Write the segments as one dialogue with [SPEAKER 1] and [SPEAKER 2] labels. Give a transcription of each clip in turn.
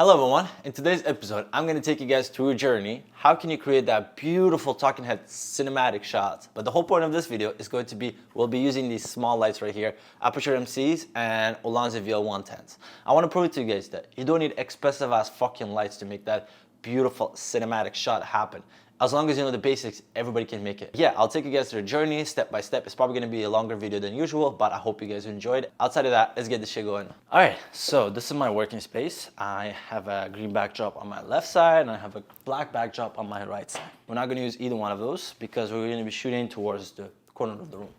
[SPEAKER 1] Hello everyone, in today's episode I'm going to take you guys through a journey. How can you create that beautiful talking head cinematic shots? But the whole point of this video is going to be, we'll be using these small lights right here, Aperture MCs and Ulanzi VL110s. I want to prove to you guys that you don't need expensive ass fucking lights to make that beautiful cinematic shot happen. As long as you know the basics, everybody can make it. Yeah, I'll take you guys through a journey, step by step. It's probably gonna be a longer video than usual, but I hope you guys enjoyed. Outside of that, let's get this shit going. All right, so this is my working space. I have a green backdrop on my left side, and I have a black backdrop on my right side. We're not gonna use either one of those because we're gonna be shooting towards the corner of the room.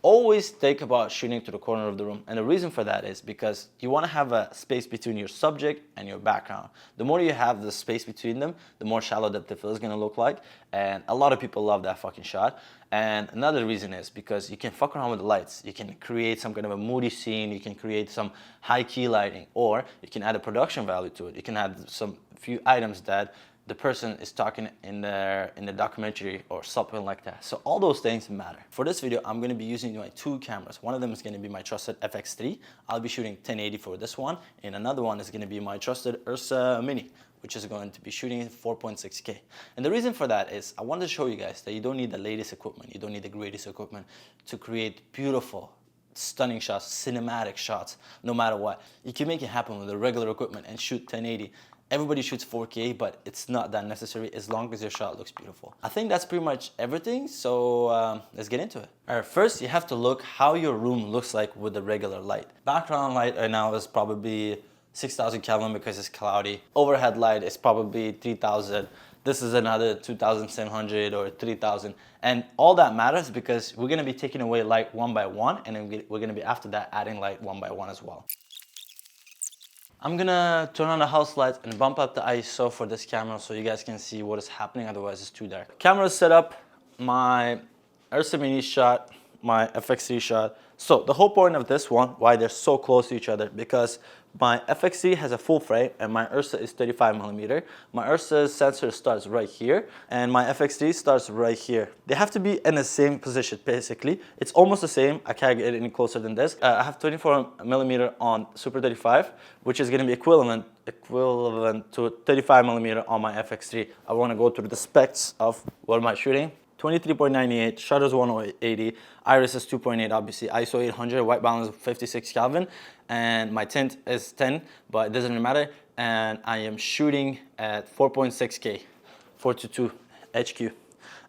[SPEAKER 1] Always think about shooting to the corner of the room, and the reason for that is because you want to have a space between your subject and your background. The more you have the space between them, the more shallow depth of field is going to look like, and a lot of people love that fucking shot. And another reason is because you can fuck around with the lights. You can create some kind of a moody scene, you can create some high key lighting, or you can add a production value to it. You can add some few items that the person is talking in the documentary or something like that. So all those things matter. For this video, I'm going to be using my two cameras. One of them is going to be my trusted FX3. I'll be shooting 1080 for this one, and another one is going to be my trusted Ursa Mini, which is going to be shooting 4.6K. And the reason for that is I wanted to show you guys that you don't need the latest equipment, you don't need the greatest equipment to create beautiful, stunning shots, cinematic shots, no matter what. You can make it happen with the regular equipment and shoot 1080. Everybody shoots 4K, but it's not that necessary as long as your shot looks beautiful. I think that's pretty much everything, so let's get into it. All right, first you have to look how your room looks like with the regular light. Background light right now is probably 6,000 Kelvin because it's cloudy. Overhead light is probably 3,000. This is another 2,700 or 3,000. And all that matters because we're gonna be taking away light one by one, and then we're gonna be after that adding light one by one as well. I'm gonna turn on the house lights and bump up the ISO for this camera so you guys can see what is happening, otherwise it's too dark. Camera set up, my Ursa Mini shot, my FX3 shot. So the whole point of this one, why they're so close to each other, because my FX3 has a full frame and my Ursa is 35mm. My Ursa's sensor starts right here and my FX3 starts right here. They have to be in the same position basically. It's almost the same. I can't get any closer than this. I have 24mm on Super 35, which is going to be equivalent to 35mm on my FX3. I want to go through the specs of what am I shooting. 23.98, shutters 180, iris is 2.8, obviously ISO 800, white balance 56 Kelvin, and my tint is 10, but it doesn't matter. And I am shooting at 4.6K, 422 HQ.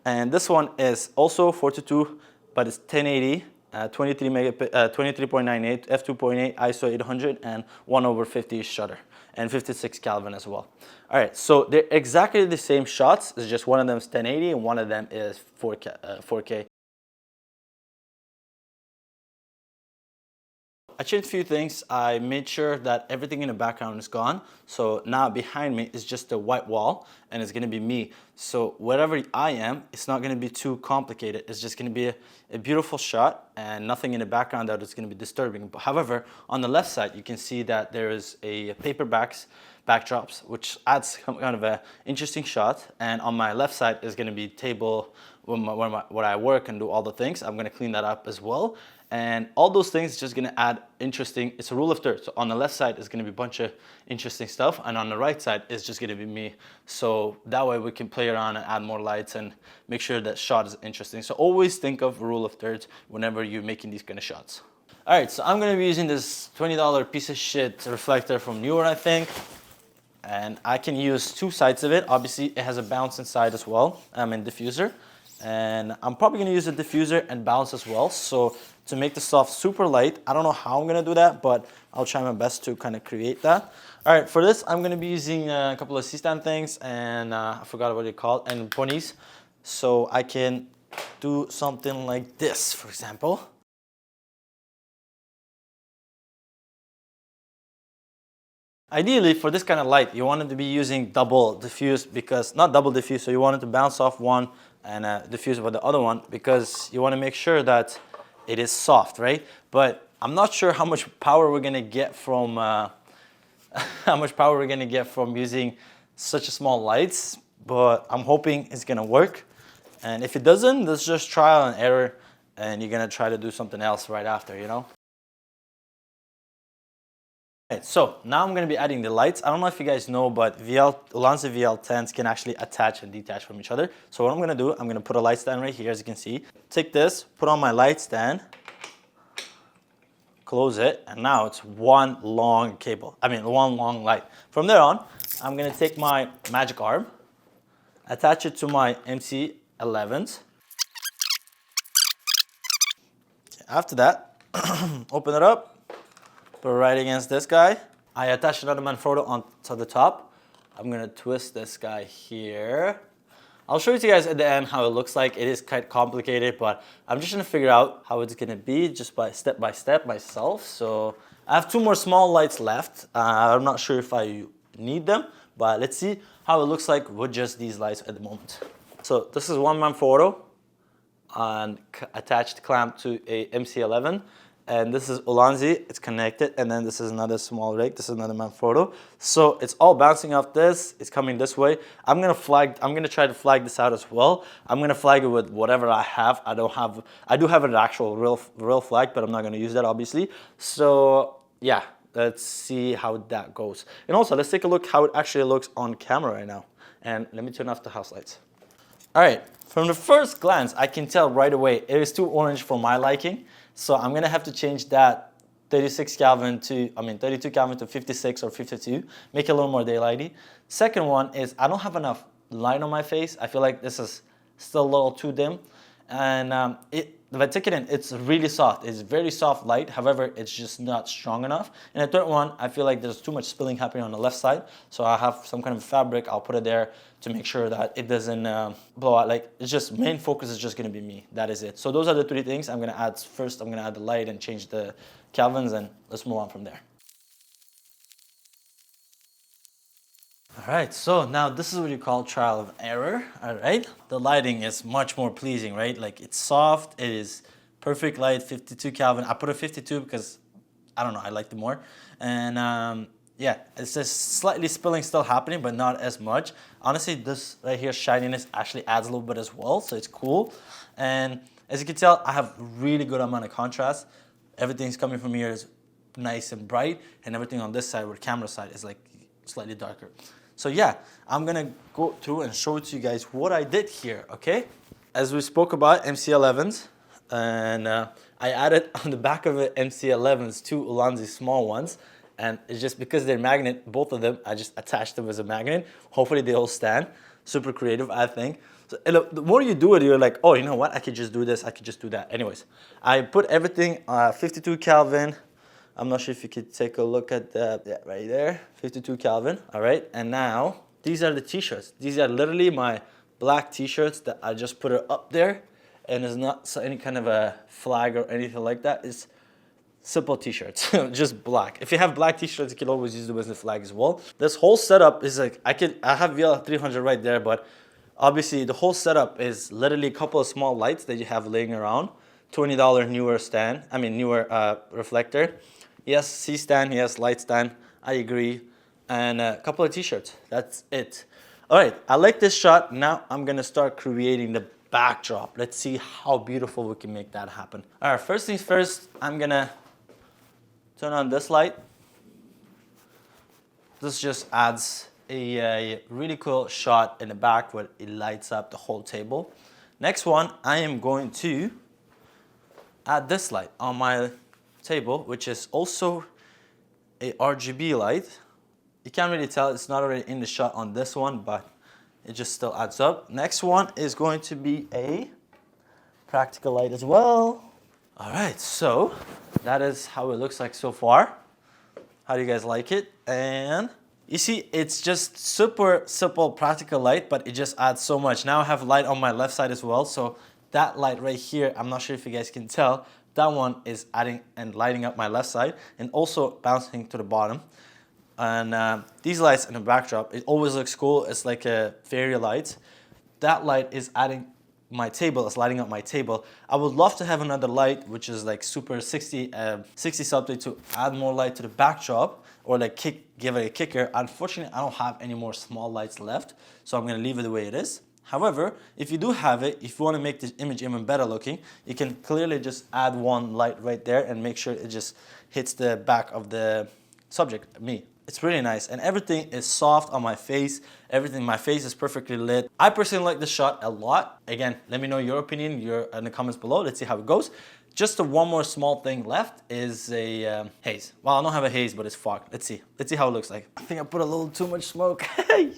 [SPEAKER 1] And this one is also 422, but it's 1080, 23.98, f2.8, ISO 800, and 1/50 shutter, and 56 Kelvin as well. All right, so they're exactly the same shots. It's just one of them is 1080 and one of them is 4K. I changed a few things. I made sure that everything in the background is gone. So now behind me is just a white wall and it's gonna be me. So wherever I am, it's not gonna be too complicated. It's just gonna be a beautiful shot and nothing in the background that is gonna be disturbing. But however, on the left side, you can see that there is a backdrops, which adds kind of a interesting shot. And on my left side is gonna be table where I work and do all the things. I'm gonna clean that up as well. And all those things just gonna add interesting, it's a rule of thirds. So on the left side is gonna be a bunch of interesting stuff, and on the right side is just gonna be me. So that way we can play around and add more lights and make sure that shot is interesting. So always think of rule of thirds whenever you're making these kind of shots. All right, so I'm gonna be using this $20 piece of shit reflector from Newer, I think. And I can use two sides of it. Obviously it has a bounce inside as well, diffuser. And I'm probably gonna use a diffuser and bounce as well. So to make the soft super light, I don't know how I'm gonna do that, but I'll try my best to kind of create that. All right, for this, I'm gonna be using a couple of C-stand things and I forgot what they're called, and ponies. So I can do something like this, for example. Ideally, for this kind of light, you want it to be using double diffuse because, not double diffuse, so you want it to bounce off one and diffuse with the other one because you want to make sure that it is soft, right? But I'm not sure how much power we're gonna get from using such a small lights, but I'm hoping it's gonna work. And if it doesn't, that's just trial and error, and you're gonna try to do something else right after, you know? Right, so now I'm going to be adding the lights. I don't know if you guys know, but Ulanzi VL10s can actually attach and detach from each other. So what I'm going to do, I'm going to put a light stand right here, as you can see. Take this, put on my light stand, close it, and now it's one long cable. One long light. From there on, I'm going to take my magic arm, attach it to my MC11s. After that, open it up. Put it right against this guy. I attach another Manfrotto onto the top. I'm gonna twist this guy here. I'll show you guys at the end how it looks like. It is quite complicated, but I'm just gonna figure out how it's gonna be just by step myself. So I have two more small lights left. I'm not sure if I need them, but let's see how it looks like with just these lights at the moment. So this is one Manfrotto and attached clamp to a MC11. And this is Ulanzi, it's connected, and then this is another small rig, this is another Manfrotto. So it's all bouncing off this, it's coming this way. I'm gonna try to flag this out as well. I'm gonna flag it with whatever I have. I do have an actual real flag, but I'm not gonna use that obviously. So yeah, let's see how that goes. And also let's take a look how it actually looks on camera right now. And let me turn off the house lights. All right, from the first glance, I can tell right away it is too orange for my liking. So I'm gonna have to change that 32 Kelvin to 56 or 52, make it a little more daylighty. Second one is I don't have enough light on my face. I feel like this is still a little too dim. And if I take it in, it's really soft. It's very soft light. However, it's just not strong enough. And the third one, I feel like there's too much spilling happening on the left side. So I have some kind of fabric. I'll put it there to make sure that it doesn't blow out. Like, it's just, main focus is just gonna be me. That is it. So those are the three things I'm gonna add. First, I'm gonna add the light and change the Kelvins, and let's move on from there. All right, so now this is what you call trial of error, all right? The lighting is much more pleasing, right? Like, it's soft, it is perfect light, 52 Kelvin. I put a 52 because, I don't know, I liked it more. And yeah, it's just slightly spilling still happening, but not as much. Honestly, this right here, shininess, actually adds a little bit as well, so it's cool. And as you can tell, I have really good amount of contrast. Everything's coming from here is nice and bright, and everything on this side, or camera side, is like slightly darker. So yeah, I'm gonna go through and show it to you guys what I did here, okay? As we spoke about MC11s, and I added on the back of it MC11s two Ulanzi small ones, and it's just because they're magnet, both of them, I just attached them as a magnet. Hopefully they all stand. Super creative, I think. So the more you do it, you're like, oh, you know what? I could just do this, I could just do that. Anyways, I put everything 52 Kelvin. I'm not sure if you could take a look at that, yeah, right there, 52 Kelvin, all right? And now, these are the t-shirts. These are literally my black t-shirts that I just put it up there, and it's not any kind of a flag or anything like that. It's simple t-shirts, just black. If you have black t-shirts, you can always use them as a flag as well. This whole setup is like, I have VL300 right there, but obviously the whole setup is literally a couple of small lights that you have laying around, $20 newer stand, newer reflector. Yes, C-stand, yes, light stand, I agree. And a couple of t-shirts, that's it. All right, I like this shot. Now I'm gonna start creating the backdrop. Let's see how beautiful we can make that happen. All right, first things first, I'm gonna turn on this light. This just adds a really cool shot in the back where it lights up the whole table. Next one, I am going to add this light on my table, which is also a RGB light. You can't really tell, it's not already in the shot on this one, but it just still adds up. Next one is going to be a practical light as well. All right, so that is how it looks like so far. How do you guys like it? And you see, it's just super simple practical light, but it just adds so much. Now I have light on my left side as well, so that light right here, I'm not sure if you guys can tell, that one is adding and lighting up my left side and also bouncing to the bottom. And these lights in the backdrop, it always looks cool. It's like a fairy light. That light is adding my table, it's lighting up my table. I would love to have another light, which is like super 60 something, to add more light to the backdrop, or like give it a kicker. Unfortunately, I don't have any more small lights left, so I'm gonna leave it the way it is. However, if you do have it, if you want to make this image even better looking, you can clearly just add one light right there and make sure it just hits the back of the subject, me. It's really nice, and everything is soft on my face. My face is perfectly lit. I personally like this shot a lot. Again, let me know your opinion in the comments below. Let's see how it goes. Just one more small thing left is a haze. Well, I don't have a haze, but it's fog. Let's see how it looks like. I think I put a little too much smoke.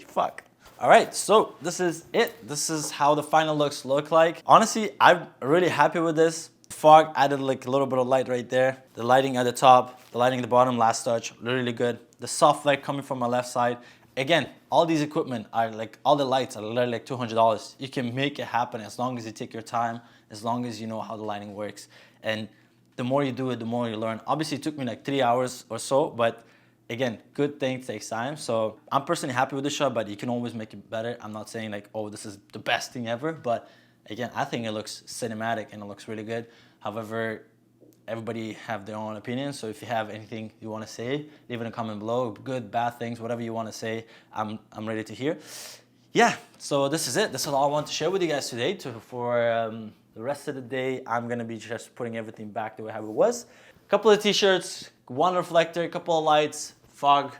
[SPEAKER 1] Fuck. All right, so this is it. This is how the final looks look like. Honestly, I'm really happy with this. Fog added like a little bit of light right there. The lighting at the top, the lighting at the bottom, last touch, really good. The soft light coming from my left side. Again, all these equipment are like, all the lights are literally like $200. You can make it happen as long as you take your time, as long as you know how the lighting works. And the more you do it, the more you learn. Obviously, it took me like 3 hours or so, but again, good thing takes time. So I'm personally happy with the shot, but you can always make it better. I'm not saying like, oh, this is the best thing ever, but again, I think it looks cinematic and it looks really good. However, everybody have their own opinion. So if you have anything you want to say, leave it in a comment below. Good, bad things, whatever you want to say, I'm ready to hear. Yeah, so this is it. This is all I want to share with you guys today. For the rest of the day, I'm going to be just putting everything back the way how it was. A couple of t-shirts, one reflector, a couple of lights, fog,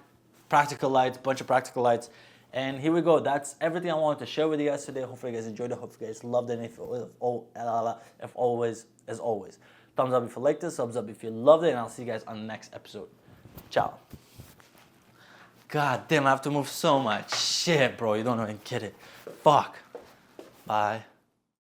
[SPEAKER 1] practical lights, bunch of practical lights. And here we go. That's everything I wanted to share with you guys today. Hopefully you guys enjoyed it. Hopefully you guys loved it. And if always, as always, thumbs up if you liked this, thumbs up if you loved it, and I'll see you guys on the next episode. Ciao. God damn, I have to move so much. Shit, bro, you don't even get it. Fuck. Bye.